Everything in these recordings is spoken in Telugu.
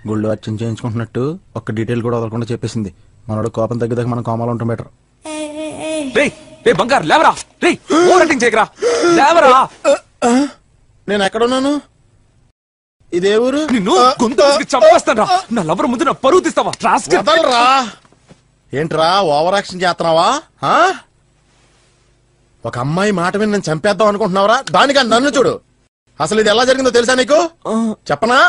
గుళ్ళు అర్చన చేయించుకుంటున్నట్టు ఒక్క డీటెయిల్ కూడా వదలకుండా చెప్పేసింది. మనోడు కోపం తగ్గిదాకా మనం కోమాలో ఉంటాం బెటర్. బంగారు లేవరా, చేయకరా, లేవరా. నేను ఎక్కడున్నాను? ఇదే ఊరు? నిన్ను చంపేస్తాను. నా లవర్ ముందు నా పరువు తీస్తావా? ఏంట్రా ఓవర్ యాక్షన్ చేస్తున్నావా? ఒక అమ్మాయి మాట విని నేను చంపేద్దాం అనుకుంటున్నావరా? దానికని నన్ను చూడు. అసలు ఇది ఎలా జరిగిందో తెలుసా నీకు? చెప్పనా?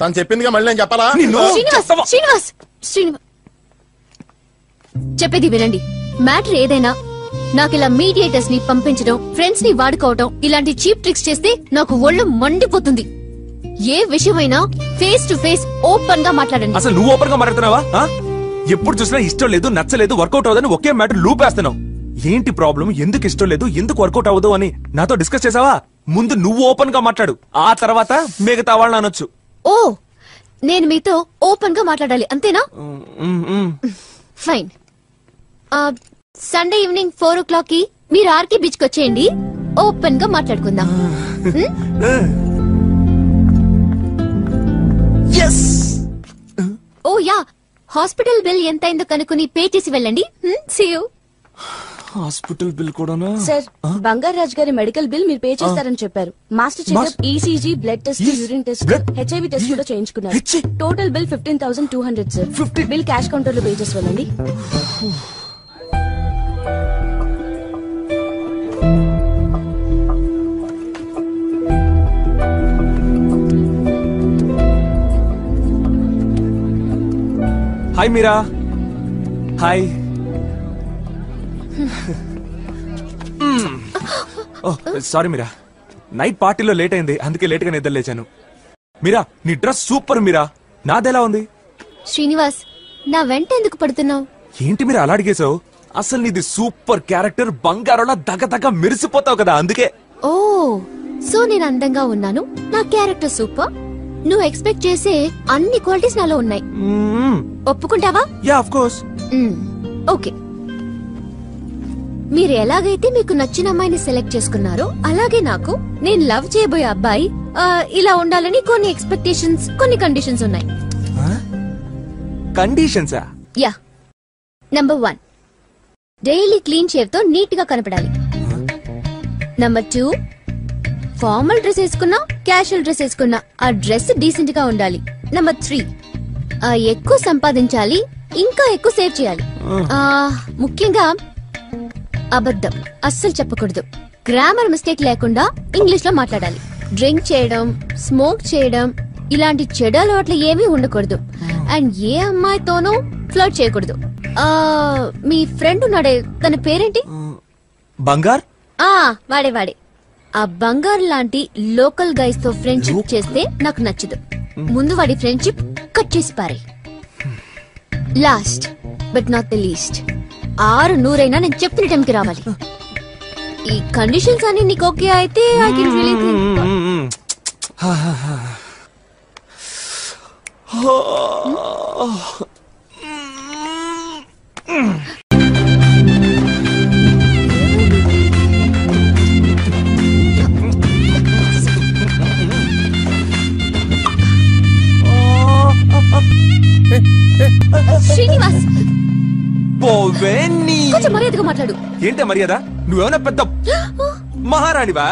తను చెప్పిందిగా మళ్ళీ నేను చెప్పాలా? చెప్పేది వినండి. మ్యాటర్ ఏదైనా నాకిలా మీడియేటర్స్ ని పంపించడం, ఫ్రెండ్స్ ని వాడుకోవడం, ఇలాంటి చీప్ ట్రిక్స్ చేస్తే నాకు ఒళ్ళు మండిపోతుంది. ఏ విషయమైనా ఫేస్ టు ఫేస్ ఓపెన్ గా మాట్లాడండి. అసలు నువ్వు ఓపెన్ గా మాట్లాడుతున్నావా? ఎప్పుడు చూసినా ఇష్టం లేదు, నచ్చలేదు, వర్కౌట్ అవ్వదని ఒకే మ్యాటర్ లూప్ వేస్తున్నావు. ఏంటి ప్రాబ్లం? ఎందుకు ఇష్టం లేదు, ఎందుకు వర్కౌట్ అవ్వదు అని నాతో డిస్కస్ చేసావా? ముందు నువ్వు ఓపెన్ గా మాట్లాడు, ఆ తర్వాత మిగతా వాళ్ళని అనొచ్చు. ఓ, నేను మీతో ఓపెన్ గా మాట్లాడాలి అంతేనా? ఫైన్. సండే ఈవినింగ్ 4 o'clock కి మీరు ఆర్కే బీచ్ కి వచ్చేయండి. ఓపెన్ గా మాట్లాడుకుందాం. ఓ యా, హాస్పిటల్ బిల్ ఎంత అయిందో కనుక్కుని పే చేసి వెళ్ళండి. See you. హాస్పిటల్ బిల్ కూడానా? సార్, బంగారు రాజు గారి మెడికల్ బిల్ మీరు పే చేస్తారని చెప్పారు. Master checkup, ECG, blood test, urine test, HIV test కూడా చేయించుకున్నారు. Total bill 15,200 sir. Bill cash counter లో పే చేసి వెళ్ళండి. Hi Meera. Hi. Sorry Meera, night పార్టీలో లేట్ అయింది, అందుకే లేట్ గా నిద్ర లేచాను. మీరా, నీ డ్రెస్ సూపర్ మీరా. నాదెలా ఉంది? శ్రీనివాస్, నా వెంట ఎందుకు పడుతున్నావు? ఏంటి మీరు అలా అడిగేశావు? అసలు నీది సూపర్ క్యారెక్టర్, బంగారంలా దగదగ మెరిసిపోతావు కదా, అందుకే. ఓ, సో నేను అందంగా ఉన్నాను, నా క్యారెక్టర్ సూపర్. నువ్వు ఎక్స్పెక్ట్ చేసే అన్ని క్వాలిటీస్ నాలో ఉన్నాయి. ఒప్పుకుంటావా? Yeah, of course. ఓకే. మీరు ఎలాగైతే మీకు నచ్చిన అమ్మాయిని సెలెక్ట్ చేసుకున్నారో అలాగే నాకు నేను లవ్ చేయబోయే అబ్బాయి ఇలా ఉండాలని కొన్ని ఎక్స్పెక్టేషన్స్, కొన్ని కండిషన్స్ ఉన్నాయి. కండిషన్సా? Yeah. Number 1, daily clean shave తో నీట్ గా కనపడాలి. నంబర్ 2, ఫార్మల్ డ్రెస్ వేసుకున్నా, క్యాషువల్ డ్రెస్ వేసుకున్నా ఆ డ్రెస్ డీసెంట్ గా ఉండాలి. నంబర్ 3, ఎక్కువ సంపాదించాలి, ఇంకా ఎక్కువ సేవ్ చేయాలి. ముఖ్యంగా అబద్ధం అస్సలు చెప్పకూడదు. గ్రామర్ మిస్టేక్ లేకుండా ఇంగ్లీష్ లో మాట్లాడాలి. డ్రింక్ చేయడం, స్మోక్ చేయడం ఇలాంటి చెడు అలవాట్లు ఏమీ ఉండకూడదు. అండ్ ఏ అమ్మాయితోనూ ఫ్లర్ట్ చేయకూడదు. మీ ఫ్రెండ్ ఉన్నాడే, తన పేరేంటి? బంగార్. వాడే. ఆ బంగారు లాంటి లోకల్ గైస్ తో ఫ్రెండ్షిప్ చేస్తే నాకు నచ్చదు. ముందు వాడి ఫ్రెండ్షిప్ కట్ చేసి పారే. Last but not the least, 600 నేను చెప్పిన టైంకి రావాలి. ఈ కండిషన్స్ అన్ని నీకు ఓకే అయితే I can relieve you. Srinivas, కొంచెం మర్యాదగా మాట్లాడు. ఏంటే మర్యాద? నువ్వేమైనా పెద్ద మహారాణివా?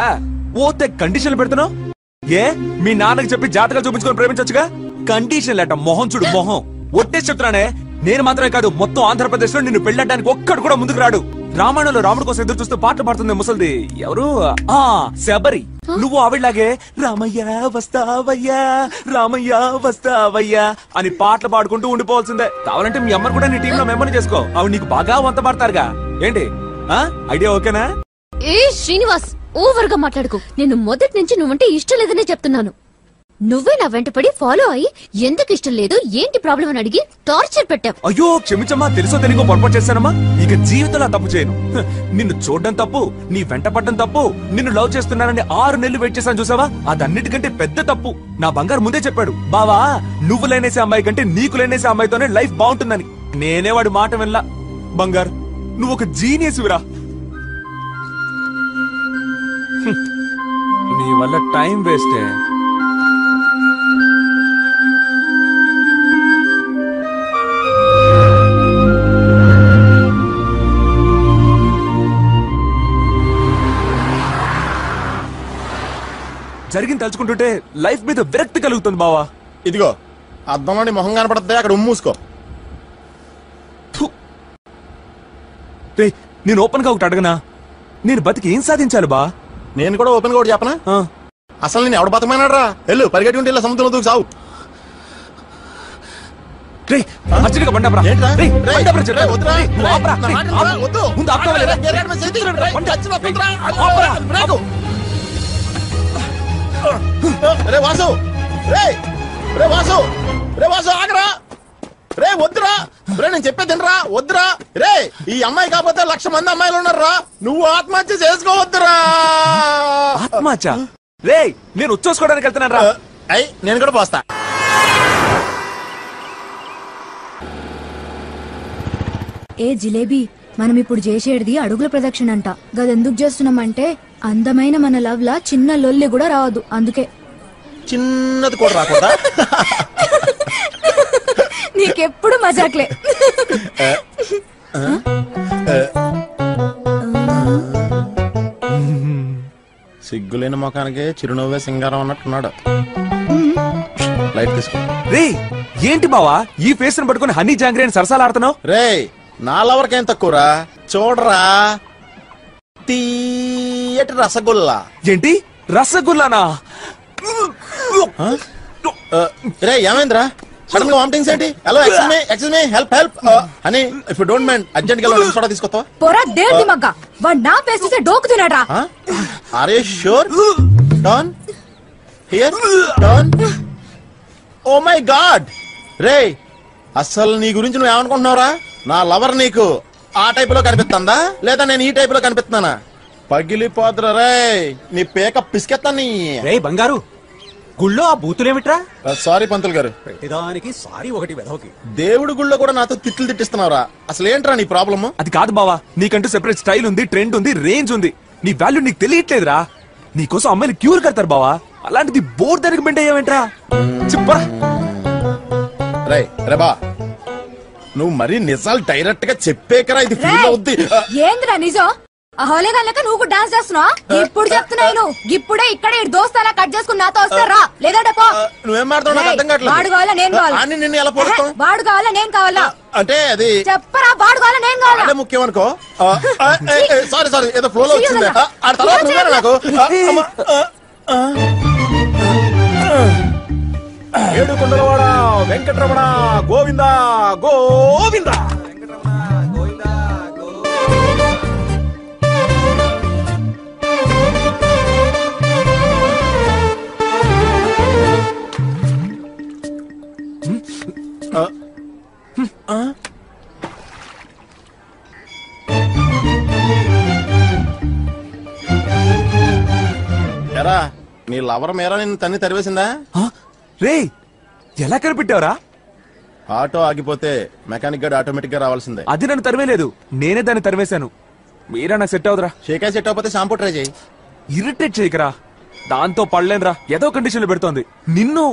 ఓతే కండిషన్లు పెడుతున్నావు? ఏ మీ నాన్నకి చెప్పి జాతకాలు చూపించుకొని ప్రేమించొచ్చుగా. కండిషన్ లేట, మొహం చూడు మొహం. ఒట్టేసి చెప్తున్నానే, నేను మాత్రమే కాదు మొత్తం ఆంధ్రప్రదేశ్ లో నిన్ను పెళ్ళడానికి ఒక్కడు కూడా ముందుకు రాడు. రామాయణంలో రాముడి కోసం ఎదురు చూస్తూ పాటలు పాడుతుంది ముసలిది ఎవరు? శబరి. నువ్వు ఆవిడలాగే రామయ్య వస్తావయ్యా, రామయ్య వస్తావయ్యా అని పాటలు పాడుకుంటూ ఉండిపోవాల్సిందే. కావాలంటే మీ అమ్మని కూడా నీ టీమ్ లో మెంబర్ చేసుకో, అవి నీకు బాగా వంత పడతారుగా. ఏంటి ఐడియా ఓకేనా? ఏ శ్రీనివాస్, ఓవర్ గా మాట్లాడుకో. నేను మొదటి నుంచి నువ్వంటే ఇష్టం లేదనే చెప్తున్నాను. నువ్వే నా వెంటపడి ఫాలో అయ్యి ఎందుకు ఇష్టం లేదు, ఏంటి ప్రాబ్లం అని అడిగి టార్చర్ పెట్టావు. అయ్యో క్షమించమ్మా, తెలుసో తెలియకో పొరపాటు చేశానమ్మా. ఇక జీవితంలో తప్పు చేయను. నిన్ను చూడడం తప్పు, నీ వెంట పడ్డం తప్పు, నిన్ను లవ్ చేస్తున్నానని 6 నెలలు వెయిట్ చేశాను చూసావా, అదన్నిటికంటే పెద్ద తప్పు. నా బంగారు ముందే చెప్పాడు, బావా నువ్వు లేనేసే అమ్మాయి కంటే నీకు లేనేసే అమ్మాయితోనే లైఫ్ బాగుంటుందని. నేనే వాడి మాట వినలా. బంగారు, నువ్వు ఒక జీనియస్ విరా. నీ వల్ల టైం వేస్టే. జరిగింది తలుచుకుంటుంటే లైఫ్ మీద విరక్తి కలుగుతుంది బావా. ఇదిగో అద్దంలో నీ మొహం కనపడుతుంది, అక్కడ ఉమ్మూసుకో. నేను ఓపెన్ గా ఒకటి అడగనా? నేను బతికి ఏం సాధించాలి బా? నేను కూడా ఓపెన్ గా ఒకటి చెప్పనా? అసలు నేను ఎవడ బతకమైనాడు రా? వెళ్ళు పరిగెట్టుకుంటే ఇలా సముద్రంలో దూకు సావు. వాసు రే వాసు రే వాసు ఆగరా రే, వద్దురా రే, నేను చెప్పేది తినరా, వద్దురా రే. ఈ అమ్మాయి కాకపోతే 1,00,000 మంది అమ్మాయిలు ఉన్నారా, నువ్వు ఆత్మహత్య చేసుకోవద్దురా. ఆత్మహత్య? రే నేను ఉచ్చేసుకోవడానికి వెళ్తున్నాను రా. అయ్యి నేను కూడా పోస్తా. ఏ జిలేబీ, మనం ఇప్పుడు చేసేది అడుగుల ప్రదక్షిణ అంట. గదెందుకు చేస్తున్నామంటే అందమైన మన లవ్ లా చిన్న లొల్లి కూడా రావద్దు, అందుకే. చిన్నది కూడా రాకుండా నీకెప్పుడు మజాక్లే. సిగ్గులేని ముఖానికి చిరునవ్వే సింగారం అన్నట్టున్నాడు. లైట్ తీసుకో. రే ఏంటి బావా ఈ ఫేస్ ని పట్టుకుని హనీ జాంగ్రీ అని సరసాలు ఆడుతున్నావు? రే నా లవర్కేం తక్కువరా, చూడరా తీయటి రసగుల్లా. ఏంటి రసగుల్లానా? రే ఏమైందిరా సడన్ గా వామిటింగ్స్ ఏంటి? Hello excuse me help help అని if you don't mind urgent గా సోడా తీసుకొస్తావా? పోరా దేని మగ్గ, వాడు నా ఫేస్ చూసే డోకు తినడా. Are you sure? Done here done. Oh my god రే, అసలు నీ గురించి నువ్వు ఏమనుకుంటున్నావురా? నా లవర్ నీకు ఆ టైప్ లో కనిపిస్తుందా లేదా నేను ఈ టైప్ లో కనిపిస్తున్నానా? పగిలిపోతురా రే, నీ పేక పిసికెత్తాను. రే బంగారు, గుళ్ళో ఆ బూతులేమిట్రా? సారీ పంతులు గారు. ప్రతిదానికి సారీ ఒకటి వెధవకి. దేవుడి గుళ్ళో కూడా నాతో తిట్లు తిట్టిస్తున్నావురా, అసలు ఏంట్రా నీ ప్రాబ్లమ్? అది కాదు బావా, నీకంటూ సెపరేట్ స్టైల్ ఉంది, ట్రెండ్ ఉంది, రేంజ్ ఉంది. నీ వాల్యూ నీకు తెలియట్లేదురా. నీకోసం అమ్మాయిలు క్యూర్ కడతారు బావా, అలాంటిది బోర్ దానికి బెండ్ అయ్యావేంట్రా? చెప్పరా రే రే బా, నువ్వు మరీ నిజాలు డైరెక్ట్ గా చెప్పేకరా, ఇది ఫీల్ అవుద్ది. ఏంద్రా నిజం? అహోలేగాక నువ్వు డాన్స్ చేస్తున్నావా? ఇప్పుడు చెప్తున్నాను, ఇప్పుడే ఇక్కడ దోస్తాలా కట్ చేసుకుని నాతో వస్తారా లేదా? నువ్వేం మాట్లాడుతున్నావు నాకు అర్థం కావట్లేదు. వాడు కావాలా నేను కావాలా? అని నిన్ను ఎలా పోతాం? వాడు కావాలా నేను కావాలా? అంటే అది చెప్పరా, వాడు కావాలా నేను కావాలా? అదే ముఖ్యం అనుకో. సారీ సారీ ఏదో ఫ్లో లో వచ్చింది. ఆ తర్వాత నువ్వేనా నాకు? ఏడుకొండలవాడ వెంకటరమణ గోవిందా గోవిందా. ఎరా నీ లవర్ మేరా నిన్ను తన్ని తరివేసిందా? రే ఎలా కనిపెట్టావురా? ఆటో ఆగిపోతే మెకానిక్ గార్డ్ ఆటోమేటిక్ గా రావాల్సిందే. అది నన్ను తరివేలేదు, నేనే దాన్ని తరివేశాను. మీరా నాకు సెట్ అవుదరా? షేకా సెట్ అవ్వకపోతే షాంపూ ట్రై చేయి. ఇరిటేట్ చేయకరా, దాంతో పడలేనురా. ఏదో కండిషన్ లో పెడుతోంది నిన్ను.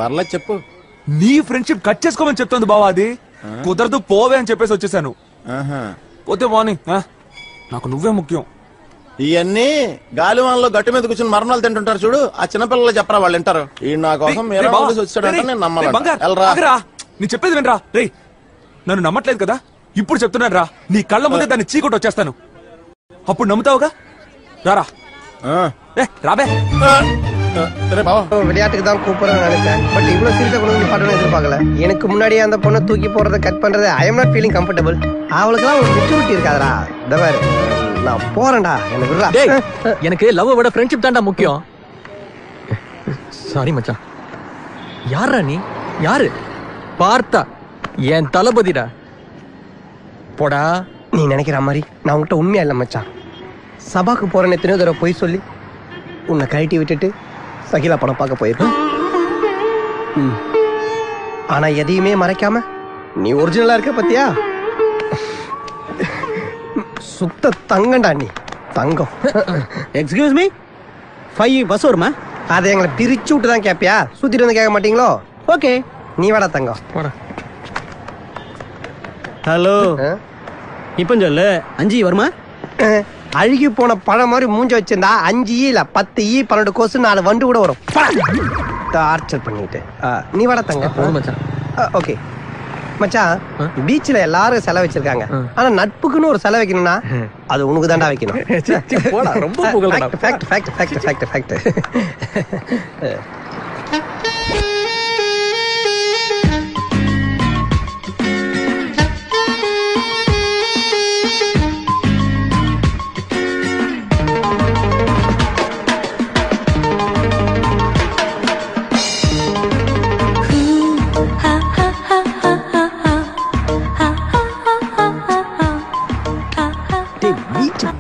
పర్లేదు చెప్పు. నీ ఫ్రెండ్షిప్ కట్ చేసుకోమని చెప్తోంది బావా. అది కుదరదు పోవే అని చెప్పేసి వచ్చేసాను. పోతే మార్నింగ్ నాకు నువ్వే ముఖ్యం. ఇవన్నీ గాలివాన్లో గట్టు మీద కూర్చొని మరణాలు తింటుంటారు చూడు, ఆ చిన్నపిల్లలు చెప్పరా, వాళ్ళు వింటారు. ఈ నా కోసం వచ్చాడంటే నేను నమ్మాలి. నీ చెప్పేది వినరా? రే నన్ను నమ్మట్లేదు కదా, ఇప్పుడు చెప్తున్నాను రా. నీ కళ్ళ ముందే దాన్ని చీకొట్టి వచ్చేస్తాను, அப்புறம் நம்புதாவுக ராரா ராபே விளையாட்டுக்கு தான் கூப்பிடுறேன்னு நினைச்சேன். பட் இவ்வளவு சீரியஸா கொண்டு வந்து பாட்டணும் எதிர்பார்க்கல. எனக்கு முன்னாடியே அந்த பொண்ணை தூக்கி போடுறத கட் பண்றது I am not feeling comfortable. அவளுக்குலாம் ஒரு மெச்சூரிட்டி இருக்காதடா. தவாரு நான் போறேன்டா, எனக்கு விடுறா. டேய் எனக்கு லவ் விட ஃப்ரெண்ட்ஷிப் தான்டா முக்கியம். சாரி மச்சான். யாரா நீ? யாரு? பார்த்தா என் தளபதிடா. போடா. நீ நினைக்கிற மாதிரி நான் உன்கிட்ட உண்மையா இல்ல மச்சான். சபாக்கு போறேன்னு எத்தனையோ தடவை போய் சொல்லி உன்னை கழட்டி விட்டுட்டு சகிலா படம் பார்க்க போயிருக்கேன். ஆனா எதையுமே மறைக்காம நீ ஒரிஜினலா இருக்க பத்தியா? சுத்த தங்கண்டா நீ. தங்கம். எக்ஸ்கியூஸ் மீ 5 பஸ் வருமா? அதை எங்களை பிரிச்சு விட்டு தான் கேட்பியா? சுத்திட்டு வந்து கேட்க மாட்டீங்களோ? ஓகே. நீ வாடா தங்கம். வாடா. ஹலோ. இப்போ சொல்லு 5 வருமா? அழுகி போன பழம் மாதிரி மூஞ்ச வச்சிருந்தா 5 இல்ல 10 12 கோசு 4 வண்டு கூட வரும். டார்ச்சர் பண்ணிட்டு நீ வாடா தங்கம். ஓகே மச்சான், பீச்ல எல்லாரும் செலவு வச்சிருக்காங்க. ஆனா நட்புக்குன்னு ஒரு செலவு வைக்கணும்னா அது உனக்கு தாண்டா வைக்கணும். போடா, ரொம்ப புகழ்டா. Fact fact fact fact fact.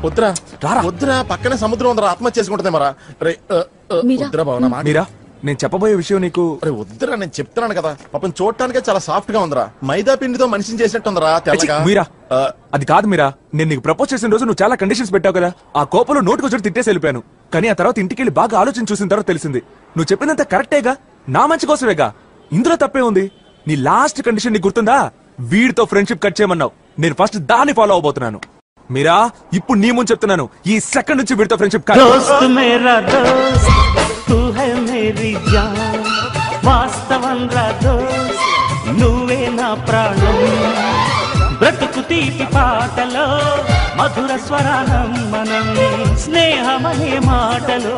వద్దురా వద్దురా, పక్కనే సముద్రం ఉందరా, ఆత్మహత్య చేసుకుంటుంది మరా. వద్దురా బావనా. మీరా నేను చెప్పబోయే విషయం నీకు. వద్దురా, నేను చెప్తున్నాను కదా, పాపం చూడటానికే చాలా సాఫ్ట్ గా ఉందిరా. మైదా పిండితో మనిషిని చేసినట్టుందిరా తెల్లగా. మీరా అది కాదు మీరా, నేను నీకు ప్రపోజ్ చేసిన రోజు నువ్వు చాలా కండిషన్స్ పెట్టావు కదా. ఆ కోపంలో నోటుకొచ్చి తిట్టేసి వెళ్ళిపోయాను. కానీ ఆ తర్వాత ఇంటికి వెళ్ళి బాగా ఆలోచన చూసిన తర్వాత తెలిసింది నువ్వు చెప్పినంత కరెక్టేగా, నా మంచి కోసమేగా. ఇందులో తప్పే ఉంది. నీ లాస్ట్ కండిషన్ నీకు గుర్తుందా? వీడితో ఫ్రెండ్షిప్ కట్ చేయమన్నావు. నేను ఫస్ట్ దాన్ని ఫాలో అవబోతున్నాను. మీరా ఇప్పుడు నీ ముందు చెప్తున్నాను, ఈ సెకండ్ నుంచి వీడితో ఫ్రెండ్షిప్ కట్. వాస్తవం రా దోస్త్, నువ్వే నా ప్రాణం. బ్రతుకు తీపి పాటలో మధుర స్వరానం మనం. స్నేహమనే మాటలో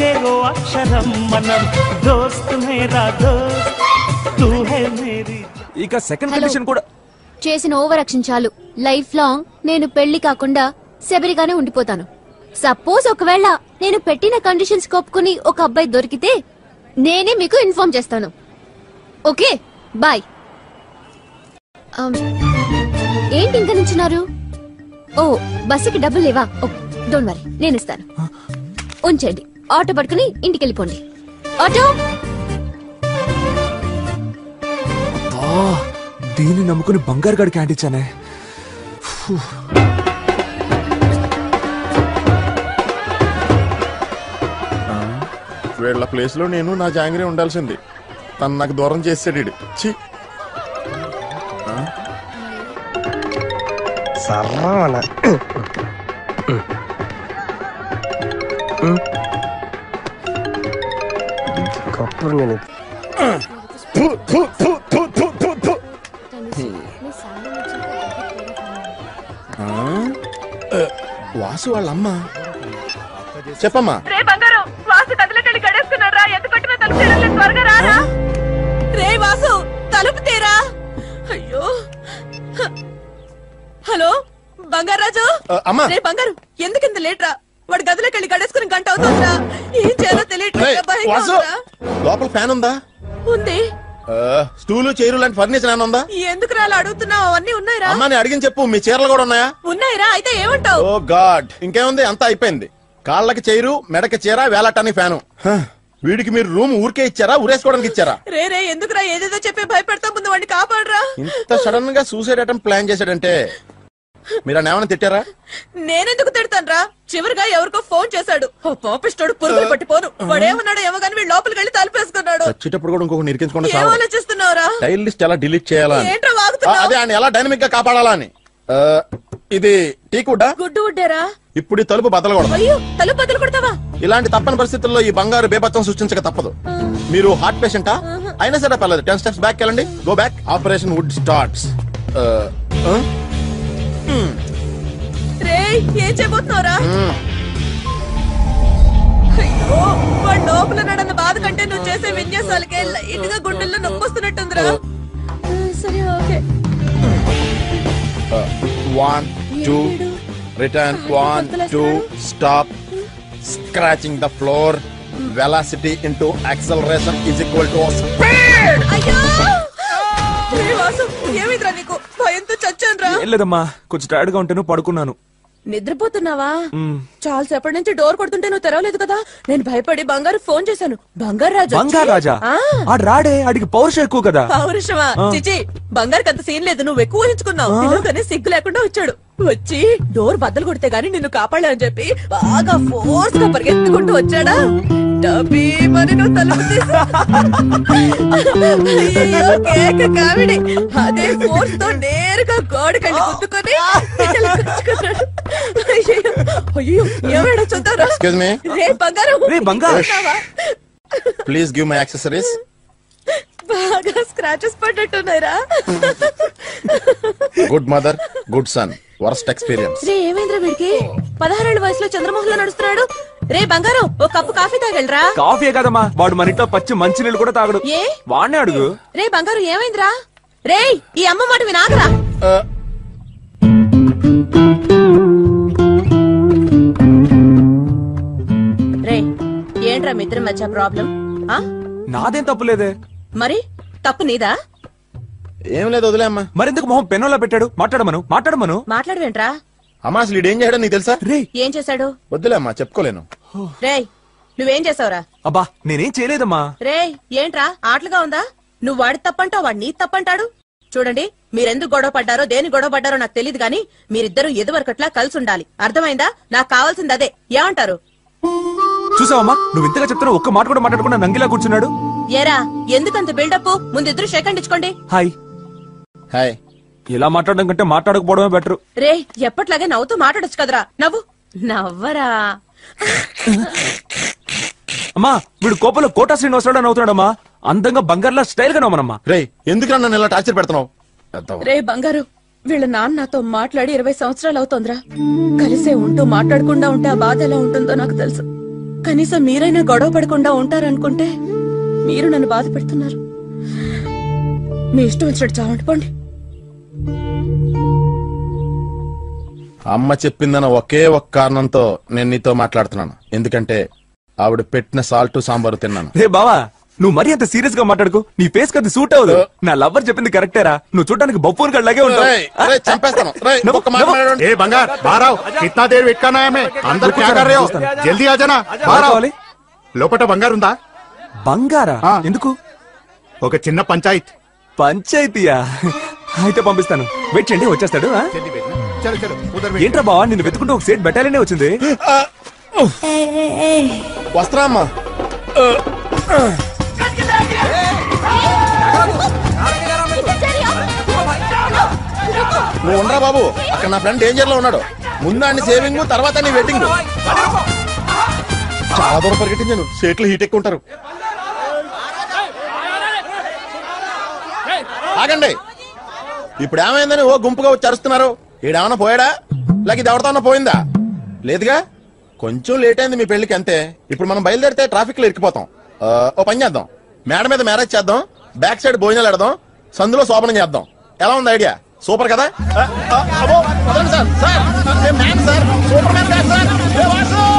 చెరో అక్షరం మనం. దోస్త్ మేరా దోస్త్, తూ హై మేరీ. ఇక సెకండ్ కండిషన్ కూడా చేసిన ఓవర్ యాక్షన్ చాలు. లైఫ్ లాంగ్ నేను పెళ్లి కాకుండా శబరిగానే ఉండిపోతాను. సపోజ్ ఒకవేళ నేను పెట్టిన కండిషన్స్ ఒప్పుకుని ఒక అబ్బాయి దొరికితే నేనే మీకు ఇన్ఫార్మ్ చేస్తాను. Okay bye. ఏంటి ఇంకా నించున్నారు? ఓ బస్సుకి డబ్బులు లేవా? డోంట్ వరీ, నేను ఇస్తాను. ఉంచండి, ఆటో పట్టుకుని ఇంటికి వెళ్ళిపోండి. ఆటో. దీన్ని నమ్ముకుని బంగారు గడి క్యాంటీ ఇచ్చానే. వీళ్ళ ప్లేస్ లో నేను నా జాంగ్రీ ఉండాల్సింది. తను నాకు దూరం చేసాడు. సర్వన కప్పుడు నేను వాసు వాళ్ళమ్మ. చెప్పమ్మా. రే బంగారు, వాసు గదిలోకెళ్ళి గడేసుకున్నాడు రా. ఎంత కొట్టినా తలుపు తీరలేదు, త్వరగా రారా. రే వాసు, తలుపు తీరా. అయ్యో. హలో బంగారాజు. రే బంగారు, ఎందుకింత లేట్ రా? వాడు గదిలోకెళ్ళి గడేసుకుని గంట అవుతుందిరా. ఏం చేయాలో తెలియట్లేదు. లోపల ఫ్యాన్ ఉందా? ఉంది. స్టూలు చైరు లాంటి ఫర్నిచర్ ఏమైనా ఉందా? ఎందుకు రా అడుగుతున్నావు? అవన్నీ ఉన్నాయిరా. అమ్మా నేను అడిగిన చెప్పు. మీ చీరలు కూడా ఉన్నాయా? ఉన్నాయిరా. అయితే ఏమంటావు? ఓ గాడ్, ఇంకేముంది, అంతా అయిపోయింది. కాళ్ళకి చైరు, మెడకి చీర, వేలాటానికి ఫ్యాను. వీడికి మీరు రూమ్ ఊరికే ఇచ్చారా, ఊరేసుకోవడానికి ఇచ్చారా? రే రే, ఎందుకురా ఏదేదో చెప్పి భయపెడతా? ముందు వాడిని కాపాడరా. ఇంత సడన్ గా సూసైడ్ అటెంప్ట్ ప్లాన్ చేశాడంటే మీరు ఏమైనా తిట్టారా? నేనెందుకు తిడతాను రా? చివరిగా ఎవరికో ఫోన్ చేశాడు. పాపిస్తాడు, పురుగులు పట్టిపోను. వాడేమన్నాడు ఏమో కానీ వీడు లోపలికి వెళ్ళి తలుపేసుకున్నాడు. వచ్చేటప్పుడు కూడా ఇంకొక నిరికించుకుంటే ఏం ఆలోచిస్తున్నావురా? టైల్ లిస్ట్ ఎలా డిలీట్ చేయాలా? ఏంట్రా వాగుతున్నావు? అదే ఆయన ఎలా డైనమిక్ గా కాపాడాలా అని. ఇది టీకుడ్డా? గుడ్డు ఉడ్డారా? ఇప్పుడు ఈ తలుపు బదలకూడదు. అయ్యో, తలుపు బదులు కొడతావా? ఇలాంటి తప్పని పరిస్థితుల్లో ఈ బంగారు బేపత్వం సృష్టించక తప్పదు. మీరు హార్ట్ పేషెంటా? అయినా సరే పర్లేదు, 10 steps బ్యాక్ వెళ్ళండి. Go back. Operation would starts. రే, ఏం చేయబోతున్నావురా? అయ్యో, వాడు లోపల నడన్న బాధ కంటే నువ్వు చేసే విన్యాసాలకే లైట్ గా గుండెల్లో నొప్పొస్తున్నట్టుందిరా. సరే okay. 1 2 return. 1 2 stop. Scratching the floor. Velocity into acceleration is equal to speed. అయ్యో వాసు, ఏమిద్రా నీకు? భయంతో చచ్చానురా. ఏం లేదమ్మా, కొంచెం టైర్డ్ గా ఉంటేను పడుకున్నాను. నిద్రపోతున్నావా? చాలా సేపటి నుంచి డోర్ కొడుతుంటే నువ్వు తెరవలేదు కదా. నేను భయపడి బంగారు ఫోన్ చేశాను. బంగారు రాజా రాడే, అడిగి పౌరుషం ఎక్కువ కదా. పౌరుషమా? చిచి, బంగారుకి అంత సీన్ లేదు. నువ్వు ఎక్కువ ఊహించుకున్నావు. కానీ సిగ్గు లేకుండా వచ్చాడు. వచ్చి డోర్ బద్దలు కొడితే గాని నిన్ను కాపాడలేని చెప్పి బాగా ఫోర్స్ గా పరిగెత్తుకుంటూ వచ్చాడా డబ్బీ మరి నువ్వు తలుపు తీసా. అయ్యో కేక కామెడీ. అదే ఫోర్స్ తో నేరుగా గోడకెళ్ళి గుద్దుకొని ఇలా గుచ్చుకున్నాడు. అయ్యో ఎవడ చూద్దారా. Excuse me. రే బంగారం ప్లీజ్ గివ్ మై యాక్సెసరీస్. బాగా స్క్రాచెస్ పడ్డట్టున్నారా. Good mother good son worst experience. రే ఏమైందిరా వీడికి 16 ఏళ్ల వయసులో చంద్రమోహన్ లో నడుస్తున్నాడు. రే బంగారం ఓ కప్పు కాఫీ తాగలరా. కాఫీ కదమ్మా వాడు మన ఇంట్లో పచ్చి మంచి నీళ్ళు కూడా తాగడు. ఏ వాడినే అడుగు. రే బంగారం ఏమైందిరా. రే ఈ అమ్మ మాట వినాగరా. రే ఏంట్రా మీ ఇద్దరి మధ్య ప్రాబ్లం. నాదేం తప్పులేదే. మరి తప్పు నీదా. ఏం లేదు వదిలే అమ్మా. మరెందుకు మొహం పెన్నులో పెట్టాడు. మాట్లాడమను. మాట్లాడవేంట్రా. అమ్మా అసలు ఇదేం చేయడం నీకు తెలుసా. ఏం చేశాడు. వద్దులే అమ్మా చెప్పుకోలేను. రే నువ్వేం చేసావురా. అబ్బా నేనేం చేయలేదమ్మా. రే ఏంట్రా ఆటలుగా ఉందా. నువ్వు వాడి తప్పంటావు వాడు నీ తప్పంటాడు. చూడండి మీరెందుకు గొడవ పడ్డారో దేని గొడవ పడ్డారో నాకు తెలియదు గానీ మీరిద్దరూ ఎదువరకట్లా కలిసి ఉండాలి. అర్థమైందా. నాకు కావాల్సింది అదే. ఏమంటారు. చూసావమ్మా నువ్వు ఇంతగా చెప్తావు ఒక్క మాట కూడా మాట్లాడకుండా నంగిలా కూర్చున్నాడు. ఏరా ఎందుకంత బిల్డప్. ముందు ఇద్దరు షేక్ ఇచ్చుకోండి. Hi hi. ఇలా మాట్లాడడం కంటే మాట్లాడకపోవడమే బెటర్. రే ఎప్పట్లాగే నవ్వుతూ మాట్లాడొచ్చు కదరా. నవ్వరా. అమ్మా వీడు కోపంలో కోటా శ్రీనివాసరావు నవ్వుతున్నాడమ్మా. అందంగా బంగారులా స్టైల్ గా నవ్వనమ్మా. రే ఎందుకు నన్ను ఇలా టార్చర్ పెడుతున్నావు. రే బంగారు వీళ్ళ నాన్న నాతో మాట్లాడి 20 సంవత్సరాలు అవుతోందిరా. కలిసే ఉంటూ మాట్లాడకుండా ఉంటే ఆ బాధ ఎలా ఉంటుందో నాకు తెలుసు. కనీసం మీరైనా గొడవ పడకుండా ఉంటారనుకుంటే మీరు నన్ను బాధ పెడుతున్నారు. మీ ఇష్టం వచ్చినట్టు చావండి పోండి. అమ్మ చెప్పిందన్న ఒకే ఒక్క కారణంతో నేను నీతో మాట్లాడుతున్నాను. ఎందుకంటే ఆవిడ పెట్టిన సాల్ట్ సాంబారు తిన్నాను. రే బావా నువ్వు మరీ అంత సీరియస్ గా మాట్లాడుకో. నీ ఫేస్ కది సూట్ అవ్వదు. నా లవ్వర్ చెప్పింది కరెక్టేరా. నువ్వు చూడడానికి బొప్పూన్ గడ్లాగే ఉంటావు. చంపేస్తాను. ए बंगार बाहर आओ. कितना देर वेट करना है हमें. अंदर क्या कर रहे हो. जल्दी आ जाना. बाहर आओ. లోపట బంగారు ఉందా. బంగారా ఎందుకు. ఒక చిన్న పంచాయత్. పంచాయతీయా అయితే పంపిస్తాను. వెయిట్ చేయండి వచ్చేస్తాడు. ఏంట్రా బావా నిన్ను వెతుకుంటూ ఒక సేట్ బెటాలియనే వచ్చింది. వస్త్రా అమ్మా. నువ్వు ఉండరా బాబు. అక్కడ నా ఫ్రెండ్ డేంజర్ లో ఉన్నాడు. ముందు అన్ని సేవింగ్ తర్వాత నీ వెడ్డింగ్. చాలా దూరం పరిగెట్టించాను. సేట్లు హీట్ ఎక్కువ ఉంటారు. ఆగండి. ఇప్పుడు ఏమైందని ఓ గుంపుగా వచ్చి అరుస్తున్నారు. ఈడేమన్నా పోయాడా లేక ఇది ఎవరితో పోయిందా. లేదుగా. కొంచెం లేట్ అయింది మీ పెళ్లికి అంతే. ఇప్పుడు మనం బయలుదేరితే ట్రాఫిక్ లో ఇరికిపోతాం. ఓ పని చేద్దాం. మేడ మీద మ్యారేజ్ చేద్దాం. బ్యాక్ సైడ్ భోజనాలు పెడదాం. సందులో శోభనం చేద్దాం. ఎలా ఉంది ఐడియా. సూపర్ కదా. Sir super man sir.